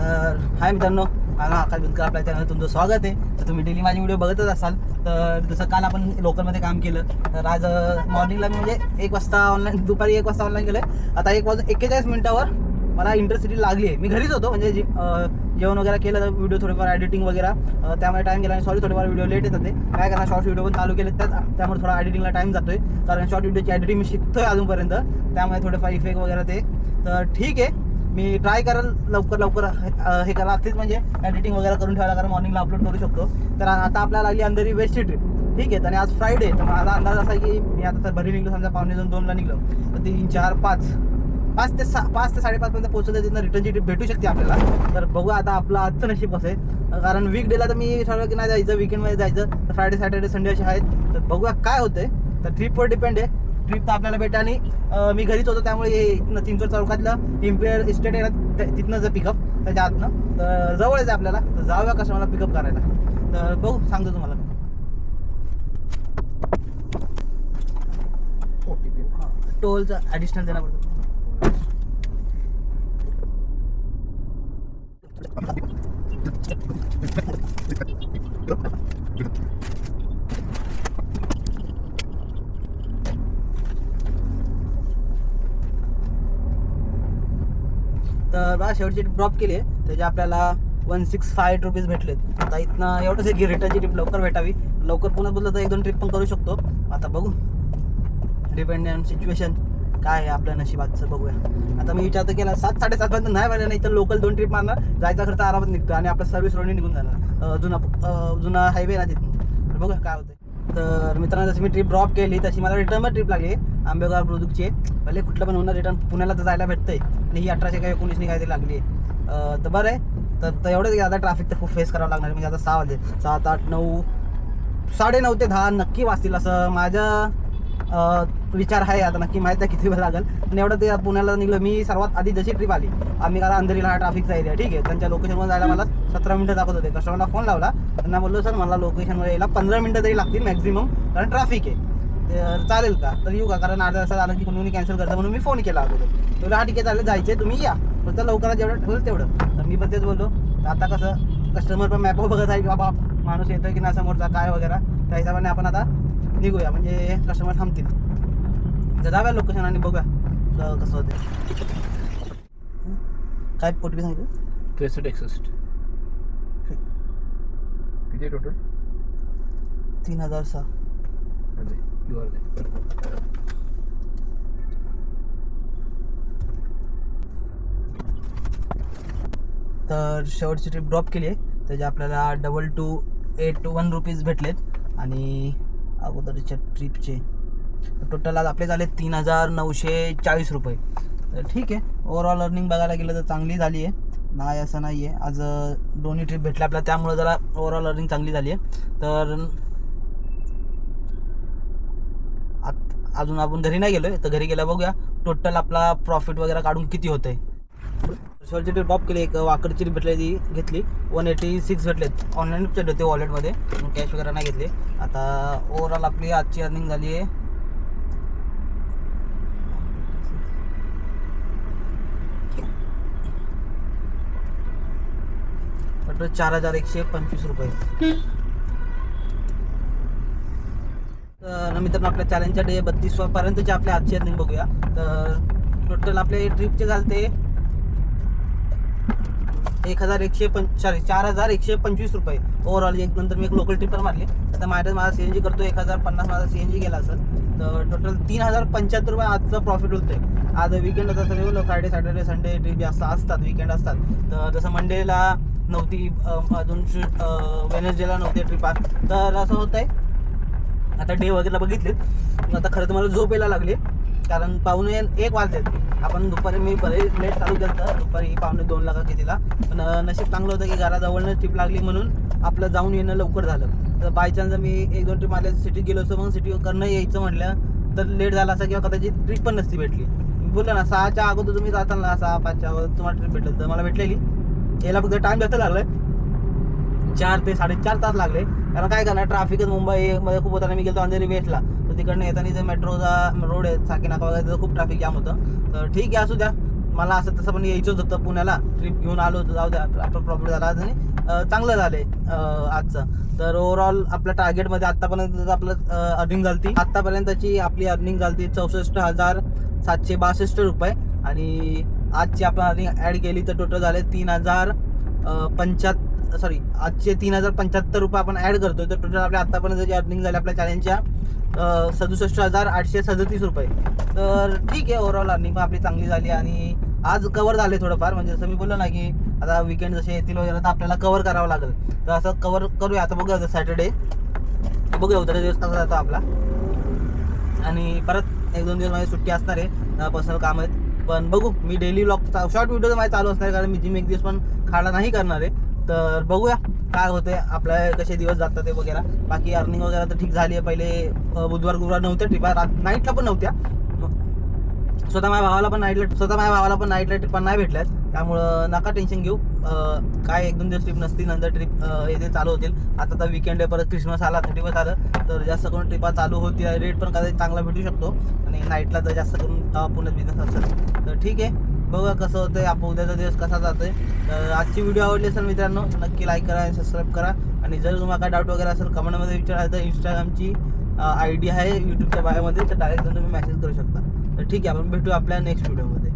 तर हाय मित्रांनो, माझा आकाश बिंदकर आपल्या चॅनल तुमचं स्वागत आहे. तर तुम्ही डेली माझी व्हिडिओ बघतच असाल. तर जसं काल आपण लोकलमध्ये काम केलं, तर आज मॉर्निंगला मी म्हणजे 1 वाजता ऑनलाईन, दुपारी 1 वाजता ऑनलाईन केलं. आता 1:41 मला इंटरसिटी लागली आहे. मी घरीच होतो, म्हणजे जेवण वगैरे केलं, तर व्हिडिओ थोडेफार एडिटिंग वगैरे त्यामुळे टाईम गेला. आणि सॉरी, थोडेफार व्हिडिओ लेट येतात. ते काय करणार, शॉर्ट व्हिडिओ पण चालू केले, त्यामुळे थोडा एडिटिंगला टाईम जातोय. कारण शॉर्ट व्हिडिओची एडिटिंग मी शिकतोय अजूनपर्यंत, त्यामुळे थोडेफार इफेक्ट वगैरे ते. तर ठीक आहे, मी ट्राय करेल लवकर हे करा लागतेच, म्हणजे एडिटिंग वगैरे करून ठेवायला, कारण मॉर्निंगला अपलोड करू शकतो. तर आता आपल्याला लागली अंधेरी वेस्टची ट्रिप. ठीक आहे, आणि आज फ्रायडे, तर माझा अंदाज असा आहे की मी आता तर भरी निघलो, समजा 2:45-2ला निघलो, तर 3, 4, 5 ते 5:30 पोहोचलं. तिथं रिटर्नची ट्रिप भेटू शकते आपल्याला. तर बघू आता आपलं आजचं नशीब कसं आहे. कारण वीकडेला तर मी ठरवलं की नाही जायचं, वीकेंडमध्ये जायचं. तर फ्रायडे, सॅटर्डे, संडे असे आहेत. तर बघूया काय होतंय. तर ट्रिपवर डिपेंड आहे. ट्रिप तर आपल्याला भेटेल. आणि मी घरीच होतो, त्यामुळे हे चिंचवड चौकातलं इम्पेरियल इस्टेट आहे ना, तिथनं जर पिकअप त्याच्या आतनं, तर जवळच आहे आपल्याला. तर जाऊया कसं मला पिकअप करायला. तर बघू, सांगतो तुम्हाला. टोलचा ॲडिशनल देणं पडतो. तर बघा, शेवटची ट्रिप ड्रॉप केली आहे, त्याचे आपल्याला 165 रुपीज भेटलेत. आता इथनं एवढंच आहे की रिटर्नची ट्रिप लवकर भेटावी. लवकर पुन्हा बोललं तर 1-2 ट्रिप पण करू शकतो. आता बघू, डिपेंड ऑन सिच्युएशन काय आहे आपल्या नशिबाचं, बघूया. आता मी विचार तर केला 7-7:30 पर्यंत नाही व्हायला, नाही तर लोकल 2 ट्रिप मारणार, जायचा खर्च आरामात निघतो आणि आपला सर्व्हिस रोडने निघून जाणार. जुना हायवे ना तिथून. तर बघूया काय होतं. तर मित्रांनो, जशी मी ट्रिप ड्रॉप केली, तशी मला रिटर्न ट्रिप लागली आंबेगाव बुद्रुकची. भले कुठलं पण होणार, रिटर्न पुण्याला तर जायला भेटतंय. आणि ही 1800 का 19 काहीतरी लागली आहे. तर बरं आहे. तर एवढंच की आता ट्रॅफिक तर खूप फेस करावं लागणार. म्हणजे आता 6 वाजले, 7, 8, 9, 9:30 ते 10 नक्की वाजतील, असं माझा विचार आहे. आता नक्की माहीत आहे किती वेळ लागेल. आणि एवढं ते पुण्याला निघलं. मी सर्वात आधी जशी ट्रिप आली, आम्ही कारण अंधेरीला हा ट्रॅफिकचा एरिया, ठीक आहे. त्यांच्या लोकेशनवर जायला मला 17 मिनिटं दाखवत होते. कस्टमरला फोन लावला, त्यांना बोललो सर मला लोकेशनवर यायला 15 मिनिटं तरी लागतील मॅक्झिमम, कारण ट्रॅफिक आहे. तर चालेल का, तर येऊ का, कारण अर्धा तास आलं की कोणी कॅन्सल करतं, म्हणून मी फोन केला अगोदर. बोललो हा ठीक आहे, चालेल, जायचे तुम्ही या, फक्त लवकरात जेवढं ठेवलं तेवढं. तर मी पण तेच बोललो. आता कसं कस्टमर पण मॅपवर बघत आहे की बाबा माणूस येतोय की नाही समोरचा काय वगैरे, त्या हिशोबाने आपण आता निघूया, म्हणजे कस्टमर थांबतील. तर जाऊया लोकेशन आणि बघूया कसं होतं. काय पोटी सांगितलं? 6361. किती टोटल? 3006. Q are they. तर शेवटची ट्रिप ड्रॉप केली आहे, त्याचे आपल्याला 2281 रुपीज भेटलेत. आणि अगोदरच्या ट्रिपचे टोटल आज आपले झाले 3940 रुपये. तर ठीक आहे, ओव्हरऑल अर्निंग बघायला गेलं तर चांगली झाली आहे, नाही असं नाही आहे. आज दोन्ही ट्रिप भेटल्या आपल्याला, त्यामुळे जरा ओव्हरऑल अर्निंग चांगली झाली आहे. तर अजून आपण घरी नाही गेलो आहे, तर घरी गेला बघूया टोटल आपला प्रॉफिट वगैरे काढून किती होतं आहे. शेवटची ट्रिप ड्रॉप केली, एक वाकडची ट्रिप भेटली, घेतली 186 भेटलेत. ऑनलाईन पेड होते वॉलेटमध्ये, कॅश वगैरे नाही घेतले. आता ओव्हरऑल आपली आजची अर्निंग झाली आहे 4125 रुपये. तर मित्रांनो, आपल्या चॅलेंजच्या डे 32 पर्यंतचे आपल्या आजची अर्निंग बघूया. तर टोटल आपले ट्रिपचे झालते 4125 रुपये ओव्हरऑल. एक नंतर मी एक लोकल ट्रिप मारली, आता माझा CNG करतो 1050 माझा CNG गेला असेल. तर टोटल 3075 रुपये आजचा प्रॉफिट होतोय. आज वीकेंड होता, सर्व फ्रायडे, सॅटर्डे, संडे ट्रिप जास्त असतात, वीकेंड असतात. तर जसं मंडेला नव्हती, अजून वेनसडेला नव्हती ट्रिपा. तर असं होत आहे. आता डे वगैरे बघितले, आता खरं तर मला झोप यायला लागली, कारण 1:45 वाजलेत. आपण दुपारी मी बरेच लेट चालू केलं होतं, दुपारी 1:45 का कितीला. पण नशीब चांगलं होतं की घराजवळनं ट्रिप लागली, म्हणून आपलं जाऊन येणं लवकर झालं. तर बायचान्स मी 1-2 ट्रिप मारल्या, सिटीत गेलो असतो, मग सिटी करणं यायचं म्हटलं तर लेट झाला असं, किंवा कदाचित ट्रिप पण नसती भेटली. मी बोललो ना 6च्या अगोदर तुम्ही जाताल ना, 6-5च्या अगोदर तुम्हाला ट्रिप भेटलं. तर मला भेटलेली, याला फक्त टाईम जास्त लागलाय, 4 ते 4.5 तास लागले. कारण काय करणार, ट्रॅफिकच मुंबईमध्ये खूप होता. मी गेलो अंधेरी वेस्टला, तर तिकडनं येताना जे मेट्रोचा रोड आहे साकीनाका वगैरे, तर खूप ट्रॅफिक जाम होतं. तर ठीक आहे, असू द्या, मला असं तसं पण यायचंच होतं पुण्याला, ट्रिप घेऊन आलो होतो, जाऊ द्या आपला प्रॉफिट झाला आज आणि चांगलं झालंय आजचं. तर ओव्हरऑल आपल्या टार्गेटमध्ये आत्तापर्यंत आपलं अर्निंग झाली, आत्तापर्यंतची आपली अर्निंग झाली 64,762 रुपये. आणि आजची आपण अर्निंग ॲड केली तर टोटल झाले 3,075 रुपये आपण ॲड करतोय. तर टोटल आपल्या आत्तापर्यंत जी अर्निंग झाली आपल्या चॅलेंजच्या 67,837 रुपये. तर ठीक आहे, ओव्हरऑल अर्निंग पण आपली चांगली झाली आणि आज कवर झाले थोडंफार. म्हणजे जसं मी बोललो ना की आता विकेंड जसे येतील वगैरे तर आपल्याला कवर करावं लागेल. तर असं कवर करूया. आता बघूया सॅटर्डे, बघूया उद्या दिवस कसा जातो आपला. आणि परत 1-2 दिवस माझी सुट्टी असणार आहे, पर्सनल काम आहेत. पण बघू, मी डेली व्लॉग शॉर्ट व्हिडिओ तर माझे चालू असणार आहे, कारण मी जिम एक दिवस पण खाडा नाही करणार आहे. तर बघूया काय होते आपल्या कसे दिवस जातात ते वगैरे. बाकी अर्निंग वगैरे तर ठीक झाली आहे. पहिले बुधवार गुरुवार नव्हत्या ट्रिपा, नाईटला पण नव्हत्या. स्वतः माझ्या भावाला पण नाईटला ट्रिपा नाही भेटल्यात. त्यामुळं नका टेन्शन घेऊ, काय 1-2 दिवस ट्रिप नसतील, नंतर ट्रिप येथे चालू होतील. आता तर विकेंड आहे, परत क्रिसमस आला, 31 आलं, तर जास्त करून ट्रिपा चालू होती. रेट पण कदाचित चांगला भेटू शकतो आणि नाईटला तर जास्त करून पुण्यात बिझनेस असेल. तर ठीक आहे, बघूया कसं होतं आपलं उद्याचा दिवस कसा जातोय. तर आजची व्हिडिओ आवडली असेल मित्रांनो, नक्की लाईक करा आणि सबस्क्राईब करा. आणि जर तुम्हाला काय डाऊट वगैरे असेल कमेंटमध्ये विचारा, तर इंस्टाग्रामची ID आहे यूट्यूबच्या बायोमध्ये, तर डायरेक्ट तुम्ही मेसेज करू शकता. तर ठीक आहे, आपण भेटू आपल्या नेक्स्ट व्हिडिओमध्ये.